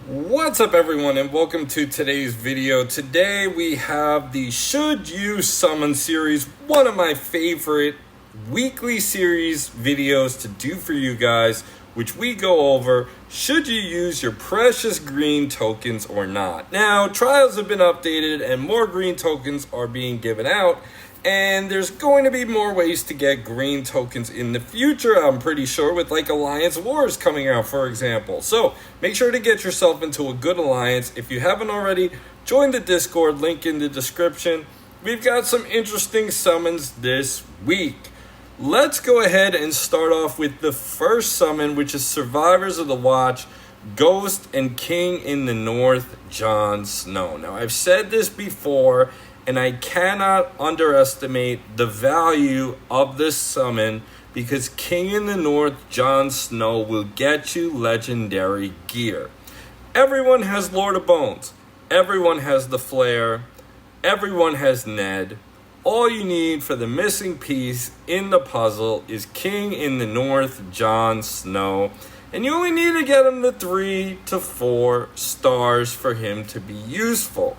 What's up everyone and welcome to today's video. Today we have the Should You Summon series, one of my favorite weekly series videos to do for you guys, which we go over should you use your precious green tokens or not. Now, trials have been updated and more green tokens are being given out, and there's going to be more ways to get green tokens in the future, I'm pretty sure, with like Alliance Wars coming out, for example. So make sure to get yourself into a good alliance. If you haven't already, join the Discord, link in the description. We've got some interesting summons this week. Let's go ahead and start off with the first summon, which is Survivors of the Watch, Ghost and King in the North, Jon Snow. Now, I've said this before, and I cannot underestimate the value of this summon because King in the North, Jon Snow, will get you legendary gear. Everyone has Lord of Bones. Everyone has the Flare. Everyone has Ned. All you need for the missing piece in the puzzle is King in the North, Jon Snow. And you only need to get him to 3 to 4 stars for him to be useful.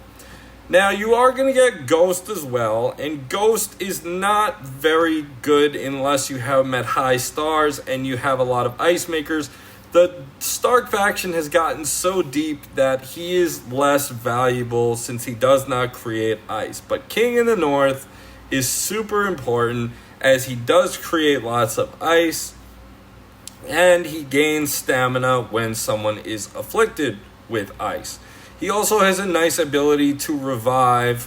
Now, you are going to get Ghost as well, and Ghost is not very good unless you have him at high stars and you have a lot of Ice Makers. The Stark faction has gotten so deep that he is less valuable since he does not create ice. But King in the North is super important as he does create lots of ice, and he gains stamina when someone is afflicted with ice. He also has a nice ability to revive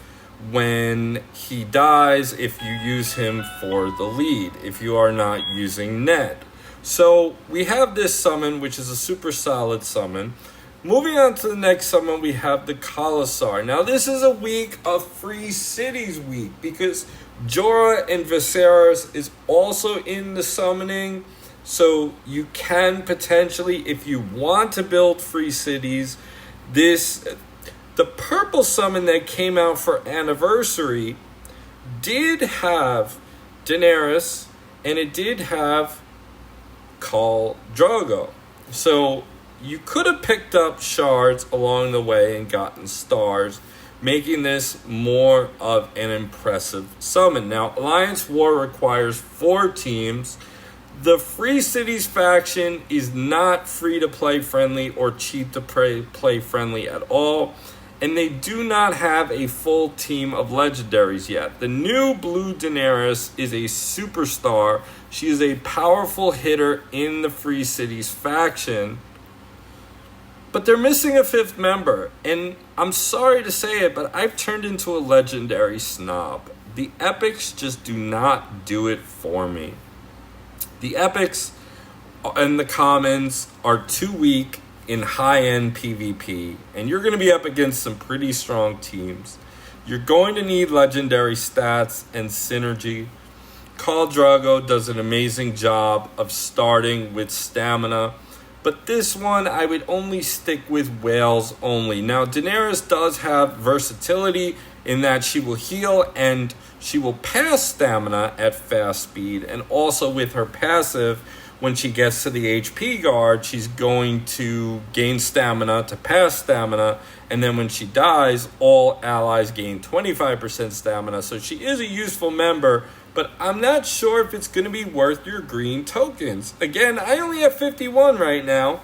when he dies if you use him for the lead, if you are not using Ned. So we have this summon, which is a super solid summon. Moving on to the next summon, we have the Kosaur. Now, this is a week of Free Cities week because Jorah and Viserys is also in the summoning. So you can potentially, if you want to build Free Cities, the purple summon that came out for Anniversary did have Daenerys and it did have Khal Drogo. So you could have picked up shards along the way and gotten stars, making this more of an impressive summon. Now, Alliance War requires 4 teams. The Free Cities faction is not free-to-play friendly or cheap-to-play friendly at all, and they do not have a full team of legendaries yet. The new Blue Daenerys is a superstar. She is a powerful hitter in the Free Cities faction, but they're missing a 5th member, and I'm sorry to say it, but I've turned into a legendary snob. The epics just do not do it for me. The epics and the commons are too weak in high-end PvP, and you're going to be up against some pretty strong teams. You're going to need legendary stats and synergy. Khal Drogo does an amazing job of starting with stamina, but this one I would only stick with whales only. Now, Daenerys does have versatility in that she will heal and she will pass stamina at fast speed, and also with her passive, when she gets to the HP guard, she's going to gain stamina to pass stamina, and then when she dies, all allies gain 25% stamina. So she is a useful member, but I'm not sure if it's going to be worth your green tokens. Again, I only have 51 right now,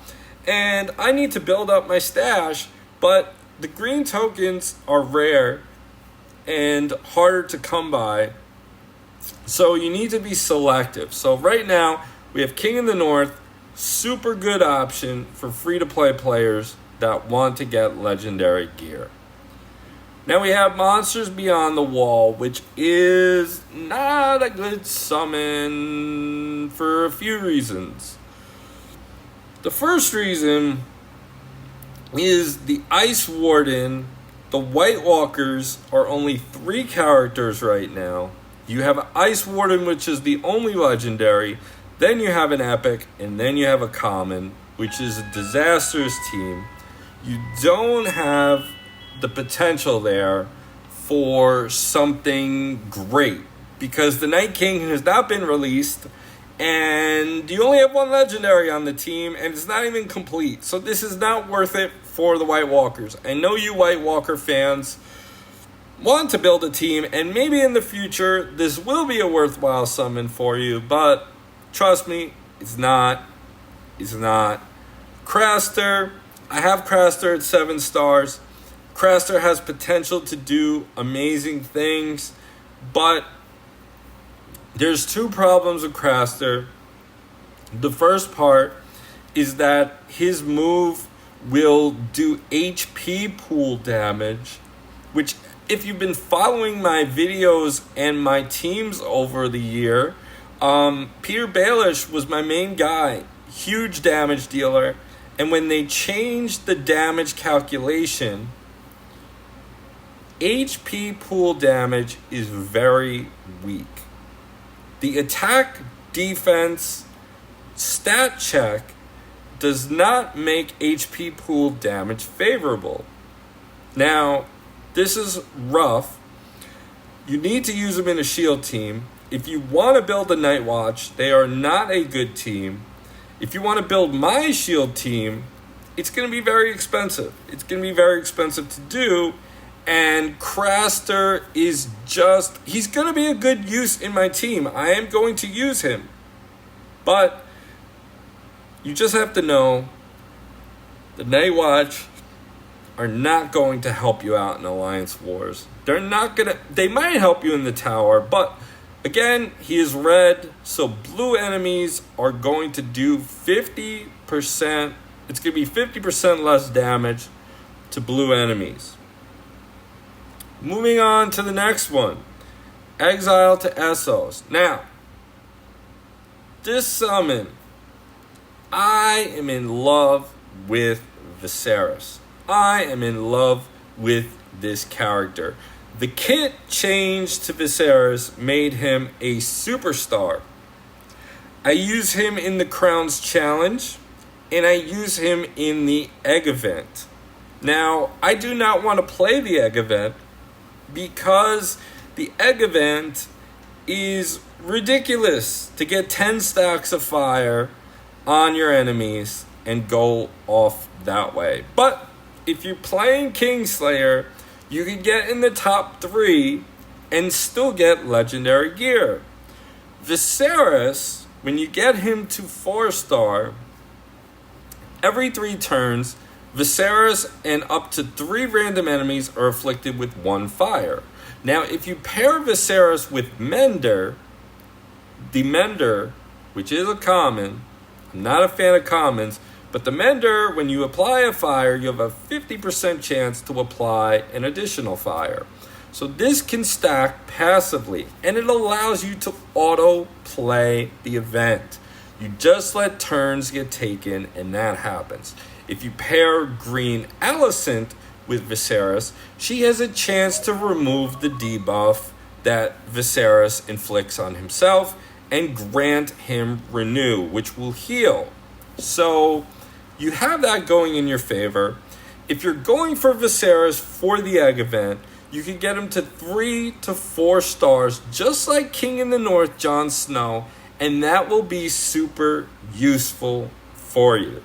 and I need to build up my stash, but the green tokens are rare and harder to come by, so you need to be selective. So right now, we have King in the North, super good option for free-to-play players that want to get legendary gear. Now we have Monsters Beyond the Wall, which is not a good summon for a few reasons. The first reason is the Ice Warden. The White Walkers are only 3 characters right now. You have an Ice Warden, which is the only legendary. Then you have an epic, and then you have a common, which is a disastrous team. You don't have the potential there for something great because the Night King has not been released, and you only have one legendary on the team, and it's not even complete. So this is not worth it for the White Walkers. I know you White Walker fans want to build a team, and maybe in the future this will be a worthwhile summon for you, but trust me, it's not. It's not. Craster, I have Craster at 7 stars. Craster has potential to do amazing things, but there's 2 problems with Craster. The first part is that his move will do HP pool damage, which if you've been following my videos and my teams over the year, Peter Baelish was my main guy, huge damage dealer, and when they changed the damage calculation, HP pool damage is very weak. The attack defense stat check does not make HP pool damage favorable. Now, this is rough. You need to use them in a shield team. If you want to build a Night Watch, they are not a good team. If you want to build my shield team, it's going to be very expensive. It's going to be very expensive to do. And Craster is just, he's going to be a good use in my team. I am going to use him. But you just have to know the Night Watch are not going to help you out in Alliance Wars. They're not going to, they might help you in the tower, but again, he is red, so blue enemies are going to do 50%, it's going to be 50% less damage to blue enemies. Moving on to the next one, Exile to Essos. Now, this summon, I am in love with Viserys. I am in love with this character. The kit change to Viserys made him a superstar. I use him in the Crowns Challenge, and I use him in the Egg event. Now, I do not want to play the Egg event because the Egg event is ridiculous to get 10 stacks of fire on your enemies and go off that way. But if you're playing Kingslayer, you can get in the top 3 and still get legendary gear. Viserys, when you get him to 4-star, every 3 turns, Viserys and up to 3 random enemies are afflicted with 1 fire. Now, if you pair Viserys with Mender, the Mender, which is a common, I'm not a fan of commons, but the Mender, when you apply a fire, you have a 50% chance to apply an additional fire. So this can stack passively, and it allows you to auto-play the event. You just let turns get taken, and that happens. If you pair Green Alicent with Viserys, she has a chance to remove the debuff that Viserys inflicts on himself and grant him Renew, which will heal. So you have that going in your favor. If you're going for Viserys for the Egg event, you can get him to 3 to 4 stars, just like King in the North, Jon Snow, and that will be super useful for you.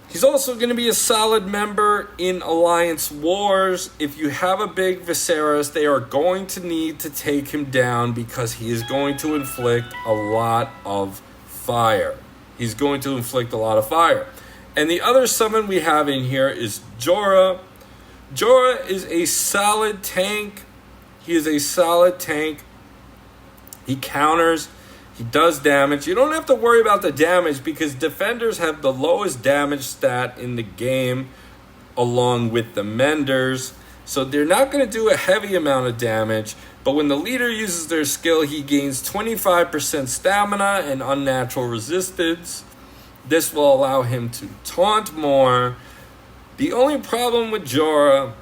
He's also going to be a solid member in Alliance Wars. If you have a big Viserys, they are going to need to take him down because he is going to inflict a lot of fire. He's going to inflict a lot of fire. And the other summon we have in here is Jorah. Jorah is a solid tank. He is a solid tank. He counters. He does damage. You don't have to worry about the damage because defenders have the lowest damage stat in the game along with the Menders. So they're not going to do a heavy amount of damage. But when the leader uses their skill, he gains 25% stamina and unnatural resistance. This will allow him to taunt more. The only problem with Jorah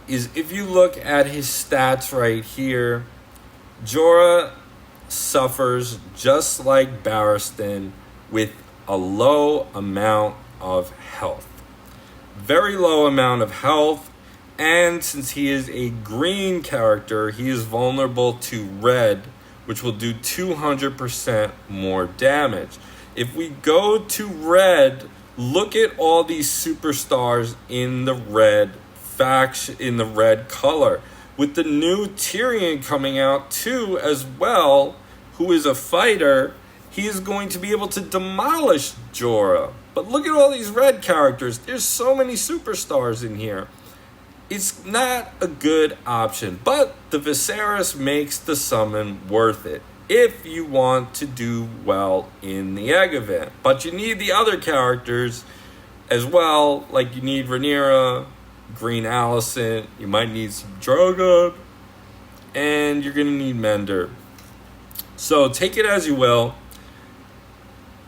is if you look at his stats right here, Jorah suffers just like Barristan with a low amount of health. Very low amount of health, and since he is a green character, he is vulnerable to red, which will do 200% more damage. If we go to red, look at all these superstars in the red faction, in the red color. With the new Tyrion coming out too as well, who is a fighter, he is going to be able to demolish Jorah. But look at all these red characters. There's so many superstars in here. It's not a good option, but the Viserys makes the summon worth it if you want to do well in the egg event. But you need the other characters as well, like you need Rhaenyra, Green Alicent, you might need some Drogon, and you're going to need Mender. So take it as you will,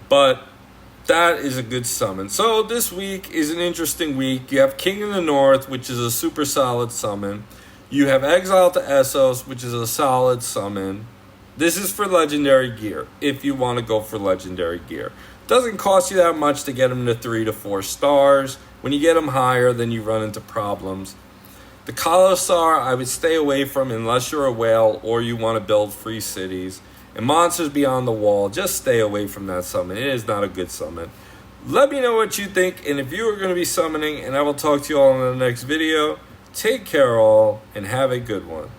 but that is a good summon. So this week is an interesting week. You have King in the North, which is a super solid summon. You have Exile to Essos, which is a solid summon. This is for legendary gear, if you want to go for legendary gear. Doesn't cost you that much to get them to 3 to 4 stars. When you get them higher, then you run into problems. The Kosaur, I would stay away from unless you're a whale or you want to build free cities. And Monsters Beyond the Wall, just stay away from that summon. It is not a good summon. Let me know what you think, and if you are going to be summoning, and I will talk to you all in the next video. Take care all, and have a good one.